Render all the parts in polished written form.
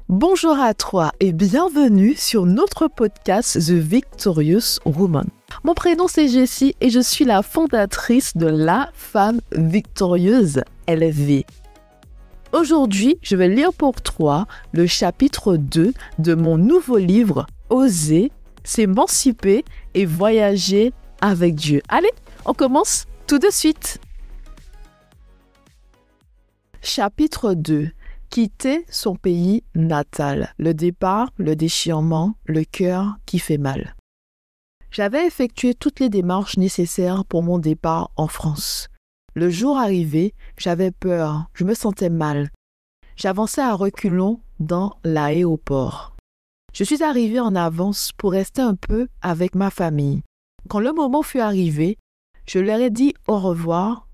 Bonjour à toi et bienvenue sur notre podcast The Victorious Woman. Mon prénom c'est Jessie et je suis la fondatrice de La Femme Victorieuse LFV. Aujourd'hui, je vais lire pour toi le chapitre 2 de mon nouveau livre « Oser, s'émanciper et voyager avec Dieu ». Allez, on commence tout de suite. Chapitre 2. Quitter son pays natal. Le départ, le déchirement, le cœur qui fait mal. J'avais effectué toutes les démarches nécessaires pour mon départ en France. Le jour arrivé, j'avais peur, je me sentais mal. J'avançais à reculons dans l'aéroport. Je suis arrivée en avance pour rester un peu avec ma famille. Quand le moment fut arrivé, je leur ai dit au revoir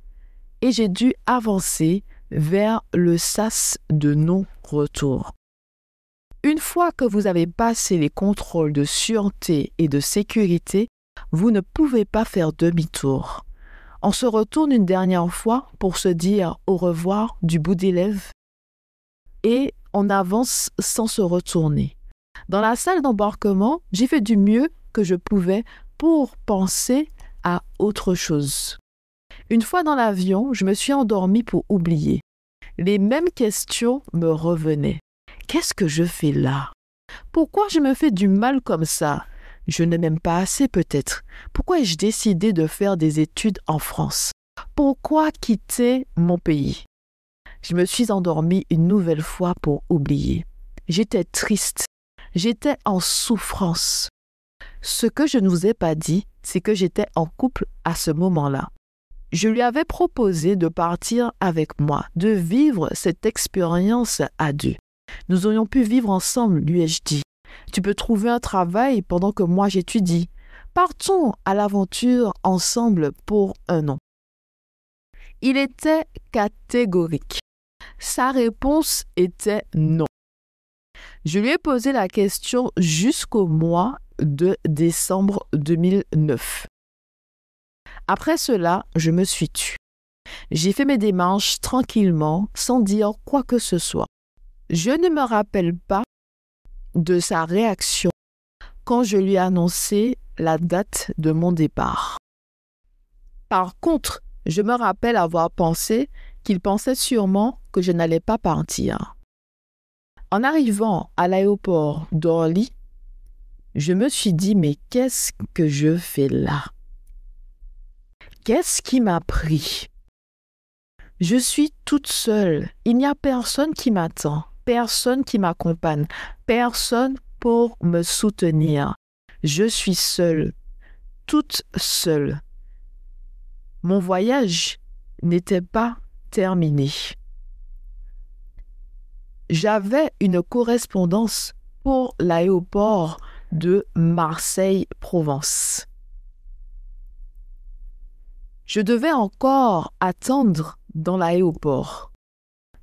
et j'ai dû avancer vers le sas de non-retour. Une fois que vous avez passé les contrôles de sûreté et de sécurité, vous ne pouvez pas faire demi-tour. On se retourne une dernière fois pour se dire au revoir du bout des lèvres et on avance sans se retourner. Dans la salle d'embarquement, j'ai fait du mieux que je pouvais pour penser à autre chose. Une fois dans l'avion, je me suis endormie pour oublier. Les mêmes questions me revenaient. Qu'est-ce que je fais là? Pourquoi je me fais du mal comme ça? Je ne m'aime pas assez peut-être. Pourquoi ai-je décidé de faire des études en France? Pourquoi quitter mon pays? Je me suis endormie une nouvelle fois pour oublier. J'étais triste. J'étais en souffrance. Ce que je ne vous ai pas dit, c'est que j'étais en couple à ce moment-là. Je lui avais proposé de partir avec moi, de vivre cette expérience à deux. Nous aurions pu vivre ensemble, lui ai-je dit. Tu peux trouver un travail pendant que moi j'étudie. Partons à l'aventure ensemble pour un an. Il était catégorique. Sa réponse était non. Je lui ai posé la question jusqu'au mois de décembre 2009. Après cela, je me suis tue. J'ai fait mes démarches tranquillement, sans dire quoi que ce soit. Je ne me rappelle pas de sa réaction quand je lui ai annoncé la date de mon départ. Par contre, je me rappelle avoir pensé qu'il pensait sûrement que je n'allais pas partir. En arrivant à l'aéroport d'Orly, je me suis dit, mais qu'est-ce que je fais là? Qu'est-ce qui m'a pris? Je suis toute seule. Il n'y a personne qui m'attend, personne qui m'accompagne, personne pour me soutenir. Je suis seule, toute seule. Mon voyage n'était pas terminé. J'avais une correspondance pour l'aéroport de Marseille-Provence. Je devais encore attendre dans l'aéroport.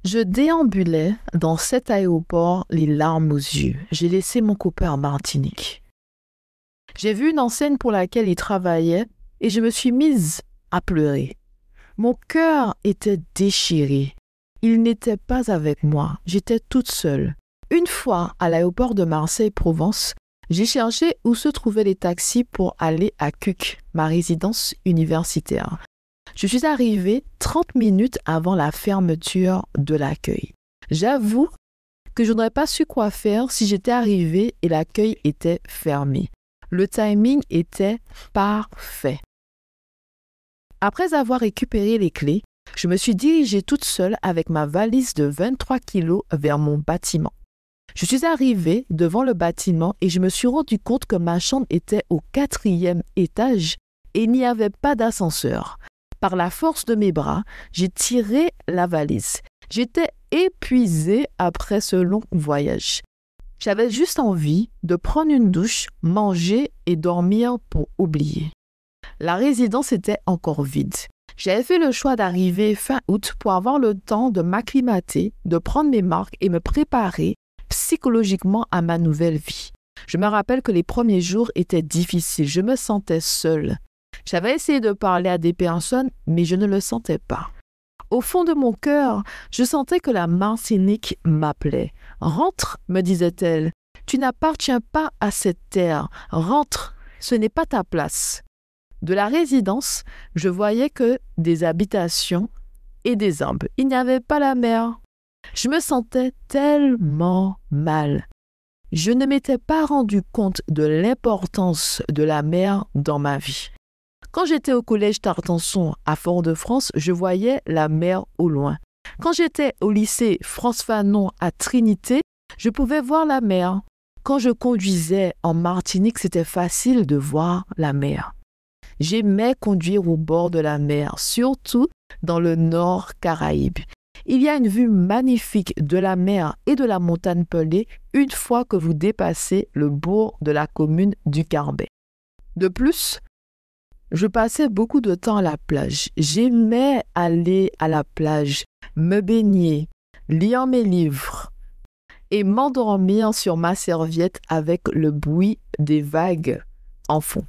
Je déambulais dans cet aéroport les larmes aux yeux. J'ai laissé mon copain en Martinique. J'ai vu une enseigne pour laquelle il travaillait et je me suis mise à pleurer. Mon cœur était déchiré. Il n'était pas avec moi. J'étais toute seule. Une fois à l'aéroport de Marseille-Provence, j'ai cherché où se trouvaient les taxis pour aller à Cuc, ma résidence universitaire. Je suis arrivée 30 minutes avant la fermeture de l'accueil. J'avoue que je n'aurais pas su quoi faire si j'étais arrivée et l'accueil était fermé. Le timing était parfait. Après avoir récupéré les clés, je me suis dirigée toute seule avec ma valise de 23 kilos vers mon bâtiment. Je suis arrivée devant le bâtiment et je me suis rendu compte que ma chambre était au 4e étage et il n'y avait pas d'ascenseur. Par la force de mes bras, j'ai tiré la valise. J'étais épuisée après ce long voyage. J'avais juste envie de prendre une douche, manger et dormir pour oublier. La résidence était encore vide. J'avais fait le choix d'arriver fin août pour avoir le temps de m'acclimater, de prendre mes marques et me préparer psychologiquement à ma nouvelle vie. Je me rappelle que les premiers jours étaient difficiles. Je me sentais seule. J'avais essayé de parler à des personnes, mais je ne le sentais pas. Au fond de mon cœur, je sentais que la Martinique m'appelait. Rentre, me disait-elle. Tu n'appartiens pas à cette terre. Rentre, ce n'est pas ta place. De la résidence, je voyais que des habitations et des arbres. Il n'y avait pas la mer. Je me sentais tellement mal. Je ne m'étais pas rendu compte de l'importance de la mer dans ma vie. Quand j'étais au collège Tartanson à Fort-de-France, je voyais la mer au loin. Quand j'étais au lycée France-Fanon à Trinité, je pouvais voir la mer. Quand je conduisais en Martinique, c'était facile de voir la mer. J'aimais conduire au bord de la mer, surtout dans le nord Caraïbe. Il y a une vue magnifique de la mer et de la montagne Pelée une fois que vous dépassez le bourg de la commune du Carbet. De plus, je passais beaucoup de temps à la plage. J'aimais aller à la plage, me baigner, lire mes livres et m'endormir sur ma serviette avec le bruit des vagues en fond.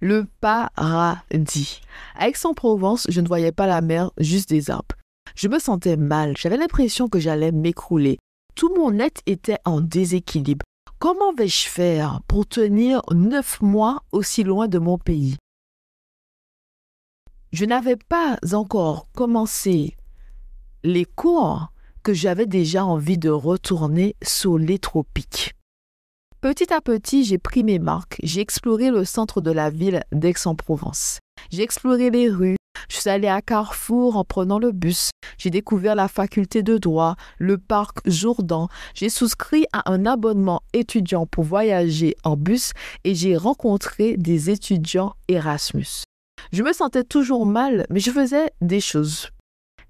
Le paradis. À Aix-en-Provence, je ne voyais pas la mer, juste des arbres. Je me sentais mal, j'avais l'impression que j'allais m'écrouler. Tout mon être était en déséquilibre. Comment vais-je faire pour tenir 9 mois aussi loin de mon pays? Je n'avais pas encore commencé les cours que j'avais déjà envie de retourner sur les tropiques. Petit à petit, j'ai pris mes marques. J'ai exploré le centre de la ville d'Aix-en-Provence. J'ai exploré les rues. Je suis allée à Carrefour en prenant le bus. J'ai découvert la faculté de droit, le parc Jourdan. J'ai souscrit à un abonnement étudiant pour voyager en bus et j'ai rencontré des étudiants Erasmus. Je me sentais toujours mal, mais je faisais des choses.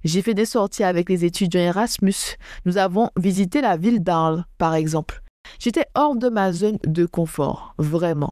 J'ai fait des sorties avec les étudiants Erasmus. Nous avons visité la ville d'Arles, par exemple. J'étais hors de ma zone de confort, vraiment.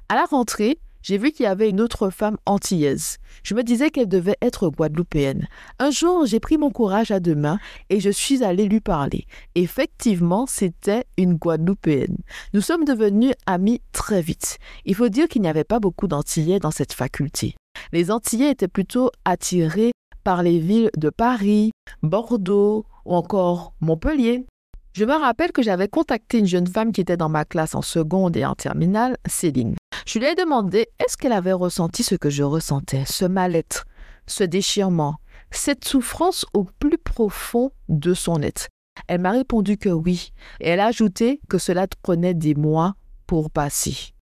À la rentrée, j'ai vu qu'il y avait une autre femme antillaise. Je me disais qu'elle devait être guadeloupéenne. Un jour, j'ai pris mon courage à deux mains et je suis allée lui parler. Effectivement, c'était une guadeloupéenne. Nous sommes devenus amis très vite. Il faut dire qu'il n'y avait pas beaucoup d'Antillais dans cette faculté. Les Antillais étaient plutôt attirés par les villes de Paris, Bordeaux ou encore Montpellier. Je me rappelle que j'avais contacté une jeune femme qui était dans ma classe en seconde et en terminale, Céline. Je lui ai demandé est-ce qu'elle avait ressenti ce que je ressentais, ce mal-être, ce déchirement, cette souffrance au plus profond de son être. Elle m'a répondu que oui, et elle a ajouté que cela prenait des mois pour passer.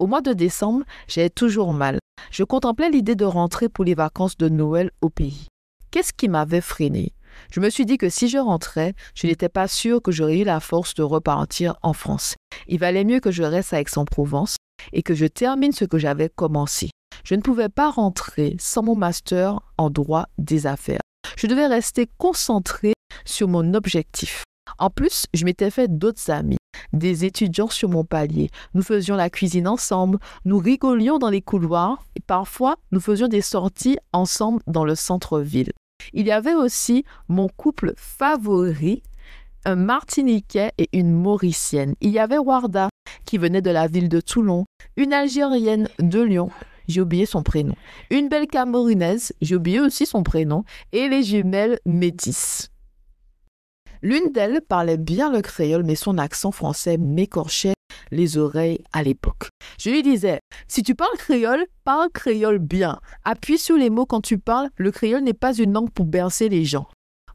Au mois de décembre, j'avais toujours mal. Je contemplais l'idée de rentrer pour les vacances de Noël au pays. Qu'est-ce qui m'avait freiné? Je me suis dit que si je rentrais, je n'étais pas sûre que j'aurais eu la force de repartir en France. Il valait mieux que je reste à Aix-en-Provence et que je termine ce que j'avais commencé. Je ne pouvais pas rentrer sans mon master en droit des affaires. Je devais rester concentrée sur mon objectif. En plus, je m'étais fait d'autres amis, des étudiants sur mon palier. Nous faisions la cuisine ensemble, nous rigolions dans les couloirs et parfois nous faisions des sorties ensemble dans le centre-ville. Il y avait aussi mon couple favori, un Martiniquais et une Mauricienne. Il y avait Warda, qui venait de la ville de Toulon, une Algérienne de Lyon, j'ai oublié son prénom, une belle Camerounaise, j'ai oublié aussi son prénom, et les jumelles métisses. L'une d'elles parlait bien le créole, mais son accent français m'écorchait les oreilles à l'époque. Je lui disais, si tu parles créole bien. Appuie sur les mots quand tu parles, le créole n'est pas une langue pour bercer les gens.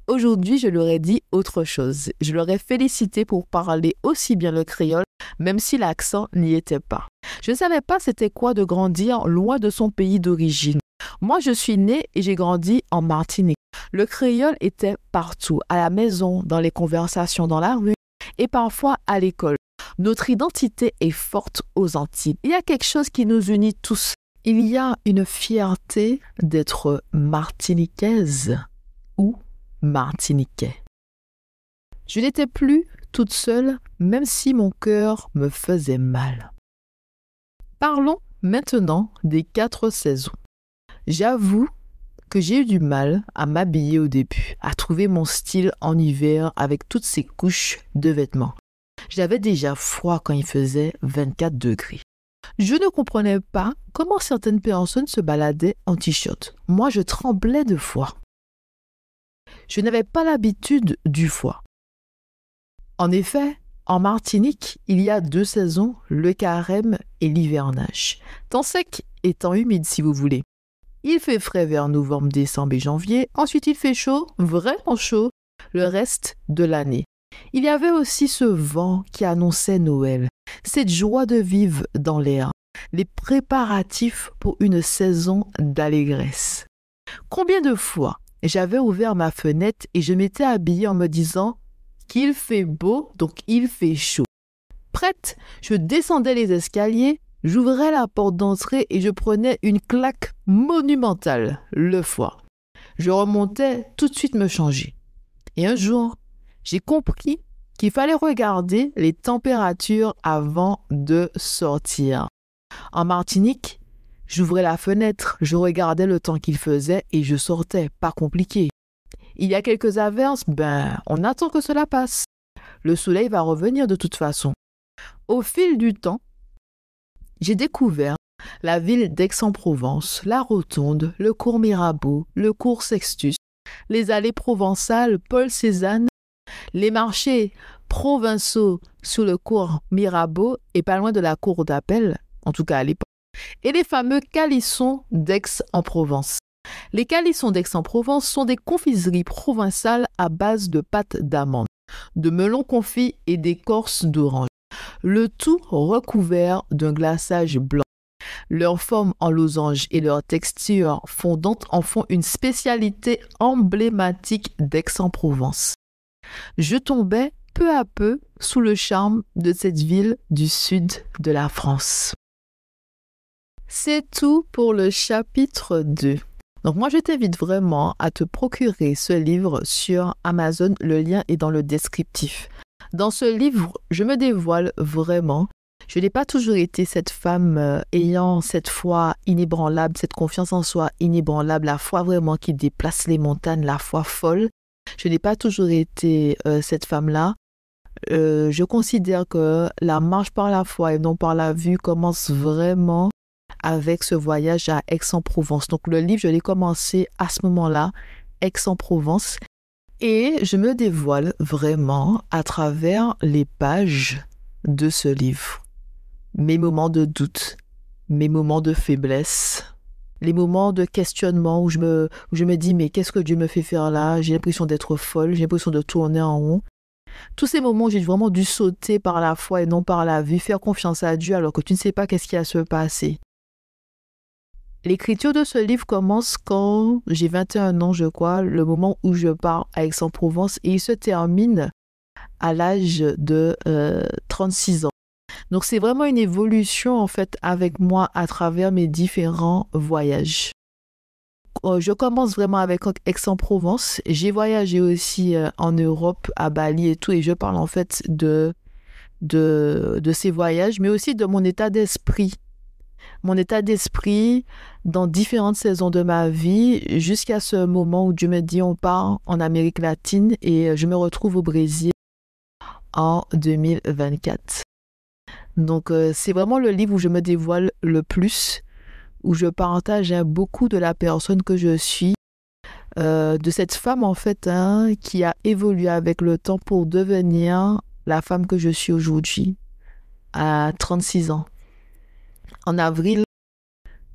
Aujourd'hui, je leur ai dit autre chose. Je leur ai félicité pour parler aussi bien le créole, même si l'accent n'y était pas. Je ne savais pas c'était quoi de grandir loin de son pays d'origine. Moi, je suis née et j'ai grandi en Martinique. Le créole était partout, à la maison, dans les conversations dans la rue et parfois à l'école. Notre identité est forte aux Antilles. Il y a quelque chose qui nous unit tous. Il y a une fierté d'être martiniquaise ou martiniquais. Je n'étais plus toute seule, même si mon cœur me faisait mal. Parlons maintenant des 4 saisons. J'avoue que j'ai eu du mal à m'habiller au début, à trouver mon style en hiver avec toutes ces couches de vêtements. J'avais déjà froid quand il faisait 24 degrés. Je ne comprenais pas comment certaines personnes se baladaient en t-shirt. Moi, je tremblais de froid. Je n'avais pas l'habitude du froid. En effet, en Martinique, il y a 2 saisons, le carême et l'hivernage. Temps sec et temps humide si vous voulez. Il fait frais vers novembre, décembre et janvier. Ensuite, il fait chaud, vraiment chaud, le reste de l'année. Il y avait aussi ce vent qui annonçait Noël, cette joie de vivre dans l'air, les préparatifs pour une saison d'allégresse. Combien de fois j'avais ouvert ma fenêtre et je m'étais habillée en me disant qu'il fait beau, donc il fait chaud. Prête, je descendais les escaliers, j'ouvrais la porte d'entrée et je prenais une claque monumentale le foie. Je remontais tout de suite me changer. Et un jour, j'ai compris qu'il fallait regarder les températures avant de sortir. En Martinique, j'ouvrais la fenêtre, je regardais le temps qu'il faisait et je sortais, pas compliqué. Il y a quelques averses, on attend que cela passe. Le soleil va revenir de toute façon. Au fil du temps, j'ai découvert la ville d'Aix-en-Provence, la Rotonde, le cours Mirabeau, le cours Sextus, les allées provençales Paul Cézanne, les marchés provinciaux sur le cours Mirabeau et pas loin de la cour d'appel, en tout cas à l'époque, et les fameux calissons d'Aix-en-Provence. Les calissons d'Aix-en-Provence sont des confiseries provençales à base de pâte d'amande, de melon confit et d'écorce d'orange. Le tout recouvert d'un glaçage blanc. Leur forme en losange et leur texture fondante en font une spécialité emblématique d'Aix-en-Provence. Je tombais peu à peu sous le charme de cette ville du sud de la France. C'est tout pour le chapitre 2. Donc moi, je t'invite vraiment à te procurer ce livre sur Amazon. Le lien est dans le descriptif. Dans ce livre, je me dévoile vraiment. Je n'ai pas toujours été cette femme ayant cette foi inébranlable, cette confiance en soi inébranlable, la foi vraiment qui déplace les montagnes, la foi folle. Je n'ai pas toujours été cette femme-là. Je considère que la marche par la foi et non par la vue commence vraiment avec ce voyage à Aix-en-Provence. Donc le livre, je l'ai commencé à ce moment-là, Aix-en-Provence. Et je me dévoile vraiment à travers les pages de ce livre. Mes moments de doute, mes moments de faiblesse, les moments de questionnement où je me dis mais qu'est-ce que Dieu me fait faire là? J'ai l'impression d'être folle, j'ai l'impression de tourner en rond. Tous ces moments où j'ai vraiment dû sauter par la foi et non par la vue, faire confiance à Dieu alors que tu ne sais pas qu'est-ce qui va se passer. L'écriture de ce livre commence quand j'ai 21 ans, je crois, le moment où je pars à Aix-en-Provence, et il se termine à l'âge de 36 ans. Donc c'est vraiment une évolution en fait avec moi à travers mes différents voyages. Je commence vraiment avec Aix-en-Provence. J'ai voyagé aussi en Europe, à Bali et tout, et je parle en fait de ces voyages, mais aussi de mon état d'esprit. Mon état d'esprit dans différentes saisons de ma vie jusqu'à ce moment où Dieu me dit on part en Amérique latine et je me retrouve au Brésil en 2024. Donc c'est vraiment le livre où je me dévoile le plus, où je partage beaucoup de la personne que je suis, de cette femme en fait qui a évolué avec le temps pour devenir la femme que je suis aujourd'hui à 36 ans. En avril,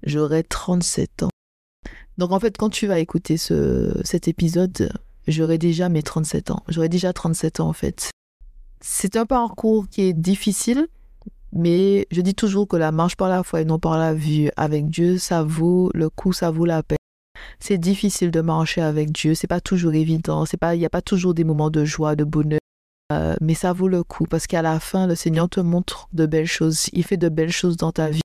j'aurai 37 ans. Donc en fait, quand tu vas écouter cet épisode, j'aurai déjà mes 37 ans. J'aurai déjà 37 ans en fait. C'est un parcours qui est difficile, mais je dis toujours que la marche par la foi et non par la vue avec Dieu, ça vaut le coup, ça vaut la peine. C'est difficile de marcher avec Dieu, c'est pas toujours évident, il n'y a pas toujours des moments de joie, de bonheur. Mais ça vaut le coup parce qu'à la fin, le Seigneur te montre de belles choses. Il fait de belles choses dans ta vie.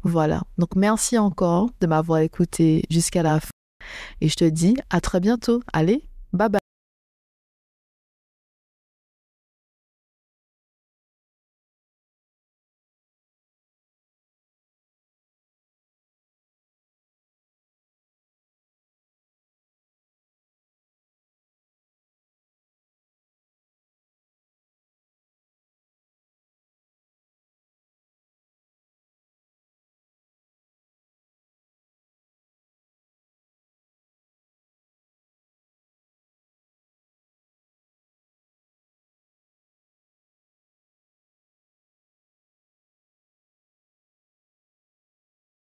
Voilà, donc merci encore de m'avoir écouté jusqu'à la fin et je te dis à très bientôt. Allez, bye bye.